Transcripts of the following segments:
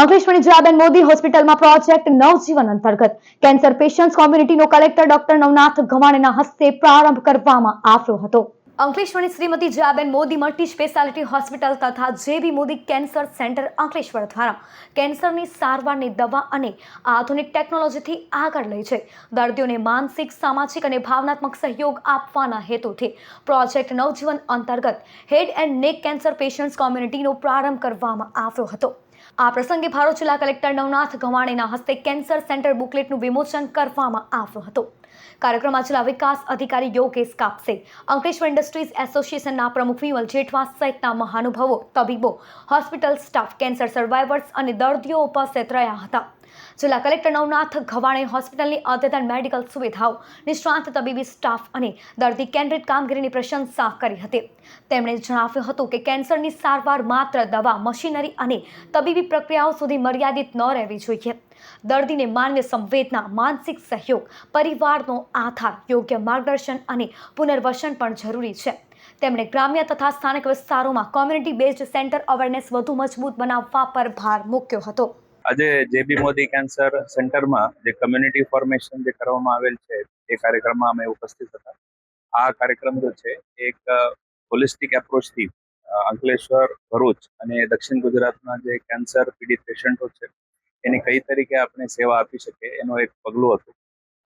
અંકલેશ્વરની જયાબેન મોદી હોસ્પિટલમાં પ્રોજેક્ટ નવજીવન અંતર્ગત cancer patients કોમ્યુનિટીનો કલેક્ટર ડોક્ટર નવનાથ ગવાણેના હસ્તે પ્રારંભ કરવામાં આવ્યો હતો। અંકલેશ્વરની Shrimati Jayaben Modi multi speciality hospital તથા JB Modi cancer centre Ankleshwar દ્વારા કેન્સરની સારવારની દવા અને આધુનિક ટેકનોલોજીથી આગળ લઈ જઈ દર્દીઓને માનસિક, સામાજિક અને ભાવનાત્મક સહયોગ આપવાના હેતુથી પ્રોજેક્ટ નવજીવન અંતર્ગત head and neck cancer patients કોમ્યુનિટીનો પ્રારંભ કરવામાં આવ્યો હતો। આ પ્રસંગે ભરૂચ જિલ્લા કલેક્ટર નવનાથ ગવાણેના હસ્તે કેન્સર સેન્ટર બુકલેટનું વિમોચન કરવામાં આવ્યું હતું। કાર્યક્રમમાં જિલ્લા વિકાસ અધિકારી યોગેશ કાપસે, અંકલેશ્વર ઇન્ડસ્ટ્રીઝ એસોસિએશનના પ્રમુખ વિમલ જેઠવા સહિતના મહાનુભાવો, તબીબો, હોસ્પિટલ સ્ટાફ, કેન્સર સર્વાઈવર્સ અને દર્દીઓ ઉપસ્થિત રહ્યા હતા। જિલ્લા કલેક્ટર નવનાથ ગવાણે હોસ્પિટલની અદ્યતન મેડિકલ સુવિધાઓ, નિષ્ણાંત તબીબી સ્ટાફ અને દર્દી કેન્દ્રિત કામગીરીની પ્રશંસા કરી હતી। તેમણે જણાવ્યું હતું કે કેન્સરની સારવાર માત્ર દવા, મશીનરી અને તબીબી પ્રક્રિયાઓ સુધી મર્યાદિત ન રહેવી જોઈએ। દર્દીને માનવીય સંવેદના, માનસિક સહયોગ, પરિવારનો આધાર, યોગ્ય માર્ગદર્શન અને પુનર્વસન પણ જરૂરી છે। તેમણે ગ્રામ્ય તથા સ્થાનિક વિસ્તારોમાં કોમ્યુનિટી બેઝડ સેન્ટર અવેરનેસ વધુ મજબૂત બનાવવા પર ભાર મૂક્યો હતો। આજે જેબી મોદી કેન્સર સેન્ટરમાં જે કમ્યુનિટી ફોર્મેશન જે કરવામાં આવેલ છે એ કાર્યક્રમમાં અમે ઉપસ્થિત હતા। આ કાર્યક્રમ જો છે એક હોલિસ્ટિક એપ્રોચથી અંકલેશ્વર, ભરૂચ અને દક્ષિણ ગુજરાતના જે કેન્સર પીડિત પેશન્ટો છે એની કઈ તરીકે આપણે સેવા આપી શકીએ એનો એક પગલું હતું।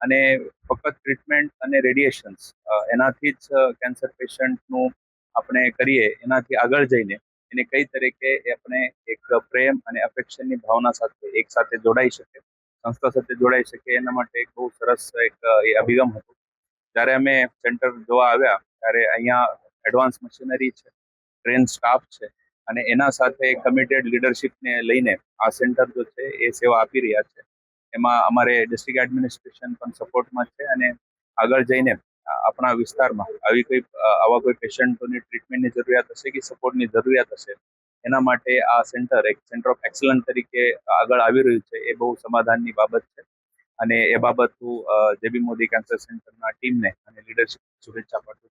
અને ફક્ત ટ્રીટમેન્ટ અને રેડિયેશન્સ એનાથી જ કેન્સર પેશન્ટનું આપણે કરીએ એનાથી આગળ જઈને એને કઈ તરીકે આપણે એક પ્રેમ અને અફેક્શનની ભાવના સાથે એક સાથે જોડાઈ શકે, સંસ્થા સાથે જોડાઈ શકે, એના માટે એક બહુ સરસ એક અભિગમ હતો। જ્યારે અમે સેન્ટર જોવા આવ્યા ત્યારે અહીંયા એડવાન્સ મશીનરી છે, ટ્રેન સ્ટાફ છે અને એના સાથે કમિટેડ લીડરશિપને લઈને આ સેન્ટર જો છે એ સેવા આપી રહ્યા છે। એમાં અમારે ડિસ્ટ્રિક્ટ એડમિનિસ્ટ્રેશન પણ સપોર્ટમાં છે અને આગળ જઈને આપણા વિસ્તારમાં આવા કોઈ પેશન્ટોની ટ્રીટમેન્ટની જરૂરિયાત હશે કે સપોર્ટની જરૂરિયાત હશે એના માટે આ સેન્ટર એક સેન્ટર ઓફ એક્સલન્સ તરીકે આગળ આવી રહ્યું છે એ બહુ સમાધાનની બાબત છે અને એ બાબત હું જેબી મોદી કેન્સર સેન્ટરના ટીમને અને લીડરશિપ શુભેચ્છા પાઠવું છું।